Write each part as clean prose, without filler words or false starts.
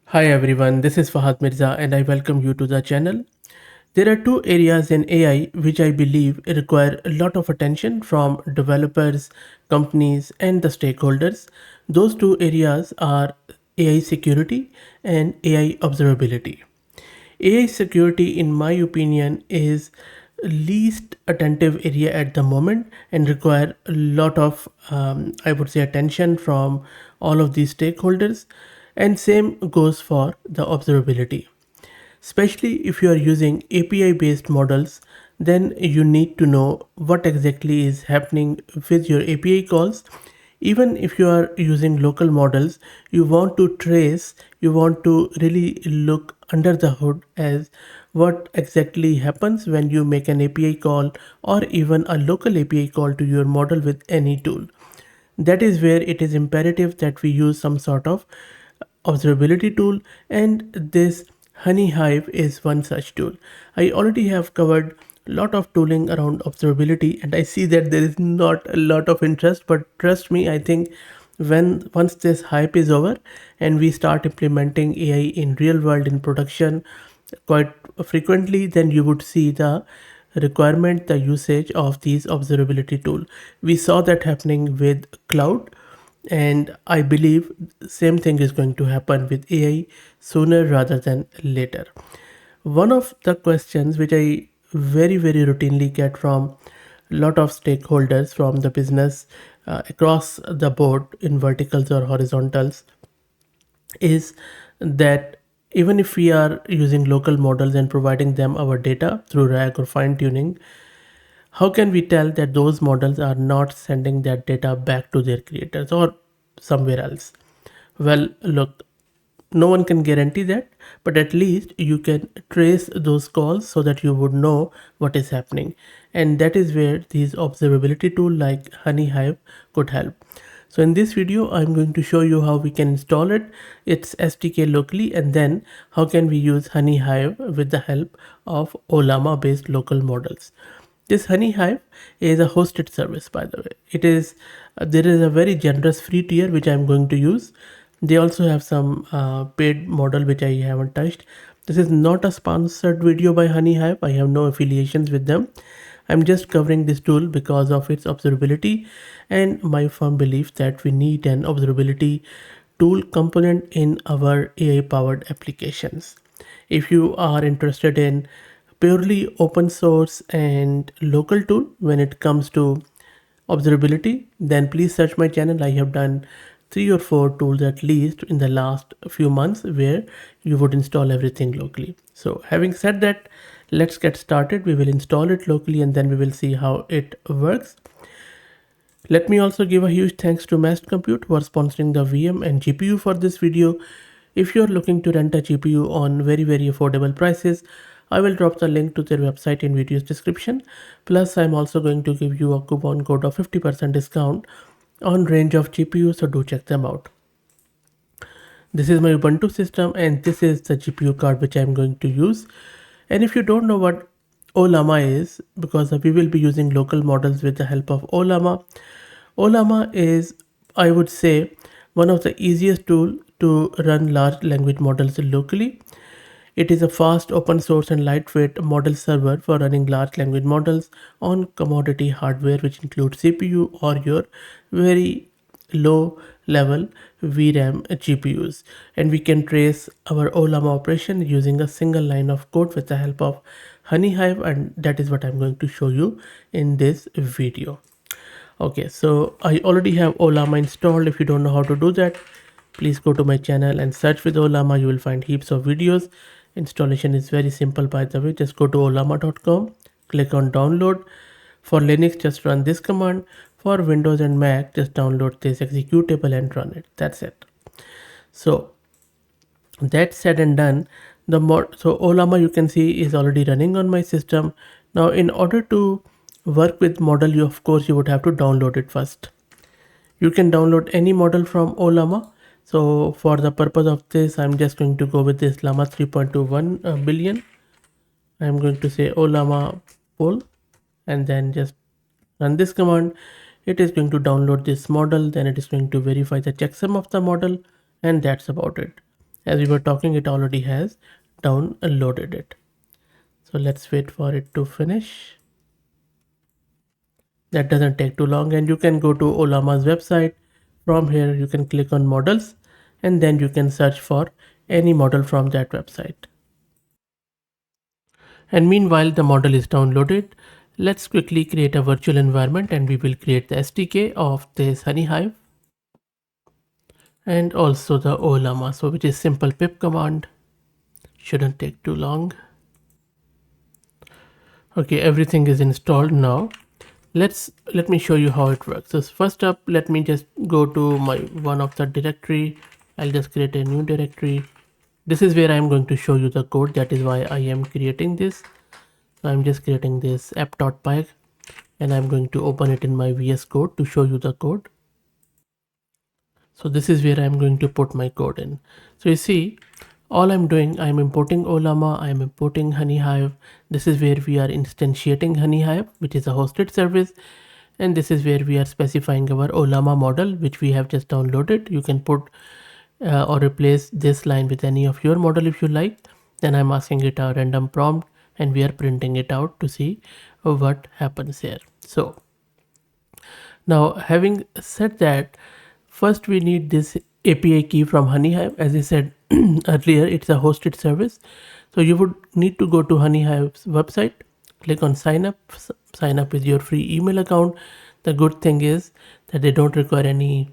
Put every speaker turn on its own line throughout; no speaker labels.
Hi everyone, this is Fahad Mirza and I welcome you to the channel. There are two areas in AI which I believe require a lot of attention from developers, companies, and the stakeholders. Those two areas are AI security and AI observability. AI security, in my opinion, is least attentive area at the moment and require a lot of, I would say, attention from all of these stakeholders. And same goes for the observability. Especially if you are using API based models, then you need to know what exactly is happening with your API calls. Even if you are using local models, you want to trace, you want to really look under the hood as what exactly happens when you make an API call or even a local API call to your model with any tool. That is where it is imperative that we use some sort of observability tool, and this HoneyHive is one such tool. I already have covered a lot of tooling around observability and I see that there is not a lot of interest, but trust me, I think when once this hype is over and we start implementing AI in real world in production quite frequently, then you would see the requirement, the usage of these observability tool. We saw that happening with cloud, and I believe same thing is going to happen with AI sooner rather than later. One of the questions which I very routinely get from a lot of stakeholders from the business across the board in verticals or horizontals is that even if we are using local models and providing them our data through RAG or fine tuning, how can we tell that those models are not sending that data back to their creators or somewhere else? Well, look, no one can guarantee that, but at least you can trace those calls so that you would know what is happening. And that is where these observability tool like HoneyHive could help. So in this video, I'm going to show you how we can install its SDK locally, and then how can we use HoneyHive with the help of Ollama based local models. This HoneyHive is a hosted service, by the way. There is a very generous free tier which I'm going to use. They also have some paid model which I haven't touched. This is not a sponsored video by HoneyHive. I have no affiliations with them. I'm just covering this tool because of its observability and my firm belief that we need an observability tool component in our AI powered applications. If you are interested in purely open source and local tool when it comes to observability, then please search my channel. I have done 3 or 4 tools at least in the last few months where you would install everything locally. So having said that, let's get started. We will install it locally and then we will see how it works. Let me also give a huge thanks to Mast Compute for sponsoring the VM and GPU for this video. If you're looking to rent a GPU on very affordable prices, I will drop the link to their website in video's description. Plus, I'm also going to give you a coupon code of 50% discount on range of GPUs, so do check them out. This is my Ubuntu system and this is the GPU card which I'm going to use. And if you don't know what Ollama is, because we will be using local models with the help of Ollama. Ollama is, I would say, one of the easiest tool to run large language models locally. It is a fast, open source and lightweight model server for running large language models on commodity hardware, which includes CPU or your very low level VRAM GPUs. And we can trace our Ollama operation using a single line of code with the help of HoneyHive, and that is what I'm going to show you in this video. Okay, so I already have Ollama installed. If you don't know how to do that, please go to my channel and search with Ollama. You will find heaps of videos. Installation is very simple, by the way. Just go to ollama.com, click on download. For Linux, just run this command. For Windows and Mac, just download this executable and run it. That's it. So that said and done, so Ollama, you can see, is already running on my system. Now in order to work with model, you of course you would have to download it first. You can download any model from Ollama. So for the purpose of this, I'm just going to go with this Llama 3.21 billion. I'm going to say Ollama pull and then just run this command. It is going to download this model, then it is going to verify the checksum of the model, and that's about it. As we were talking, it already has downloaded it. So let's wait for it to finish. That doesn't take too long, and you can go to Ollama's website. From here you can click on models, and then you can search for any model from that website. And meanwhile the model is downloaded, let's quickly create a virtual environment, and we will create the SDK of this HoneyHive and also the Ollama, so which is simple pip command, shouldn't take too long. Okay, everything is installed now. Let me show you how it works. So first up, let me just go to my one of the directory. I'll just create a new directory. This is where I'm going to show you the code. That is why I am creating this. So I'm just creating this app.py, and I'm going to open it in my VS Code to show you the code. So this is where I'm going to put my code in. So you see, all I'm doing, I'm importing Ollama, I'm importing HoneyHive. This is where we are instantiating HoneyHive, which is a hosted service. And this is where we are specifying our Ollama model, which we have just downloaded. You can put or replace this line with any of your model if you like. Then I'm asking it a random prompt, and we are printing it out to see what happens here. So now, having said that, first we need this API key from HoneyHive. As I said earlier, it's a hosted service. So you would need to go to HoneyHive's website, click on sign up with your free email account. The good thing is that they don't require any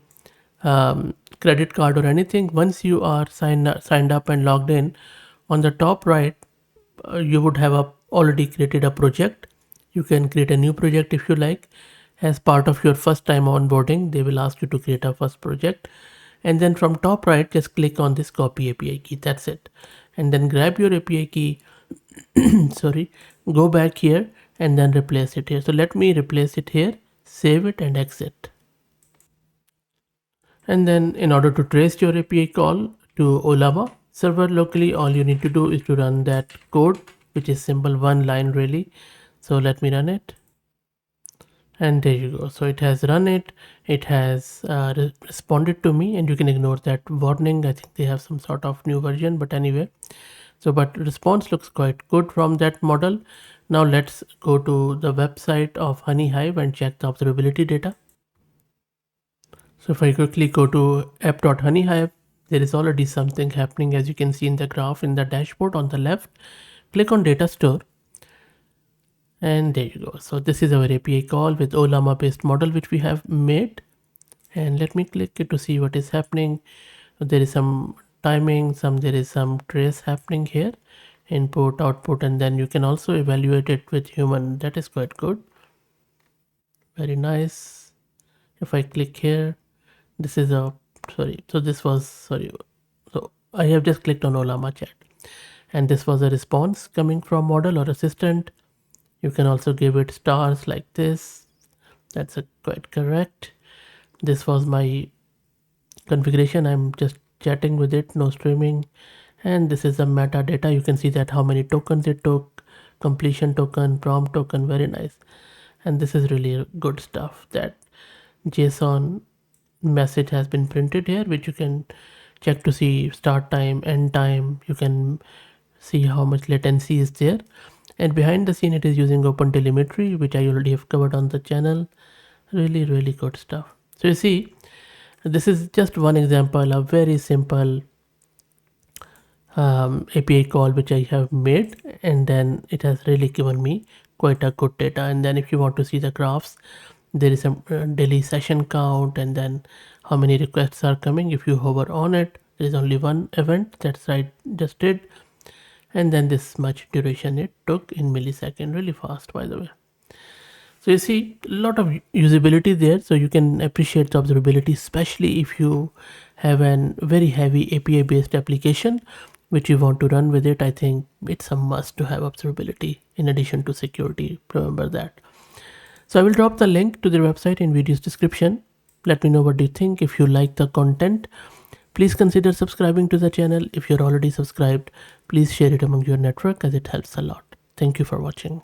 credit card or anything. Once you are signed up and logged in, on the top right, you would have already created a project. You can create a new project if you like. As part of your first time onboarding, they will ask you to create a first project, and then from top right, just click on this copy API key. That's it. And then grab your API key, sorry, go back here and then replace it here. So let me replace it here, save it and exit. And then in order to trace your API call to Ollama server locally, all you need to do is to run that code, which is simple, one line really. So let me run it. And there you go. So it has run it. It has responded to me, and you can ignore that warning. I think they have some sort of new version, but anyway. So, but response looks quite good from that model. Now let's go to the website of HoneyHive and check the observability data. So if I quickly go to app.honeyhive, there is already something happening, as you can see in the graph in the dashboard on the left. Click on data store, and there you go. So this is our API call with Ollama based model which we have made, and let me click it to see what is happening. There is some timing, there is some trace happening here, input, output, and then you can also evaluate it with human. That is quite good, very nice. If I click here, this is a so I have just clicked on Ollama chat, and this was a response coming from model or assistant. You can also give it stars like this. That's quite correct. This was my configuration. I'm just chatting with it, no streaming. And this is the metadata. You can see that how many tokens it took, completion token, prompt token, very nice. And this is really good stuff. That JSON message has been printed here, which you can check to see start time, end time. You can see how much latency is there. And behind the scene, it is using open telemetry, which I already have covered on the channel. Really, really good stuff. So you see, this is just one example, a very simple API call which I have made, and then it has really given me quite a good data. And then if you want to see the graphs, there is a daily session count, and then how many requests are coming. If you hover on it, there is only one event, that's I just did, and then this much duration it took in millisecond, really fast by the way. So you see a lot of usability there, so you can appreciate the observability, especially if you have a very heavy API based application which you want to run with it. I think it's a must to have observability in addition to security, remember that. So I will drop the link to their website in video's description. Let me know what you think. If you like the content, please consider subscribing to the channel. If you're already subscribed, please share it among your network as it helps a lot. Thank you for watching.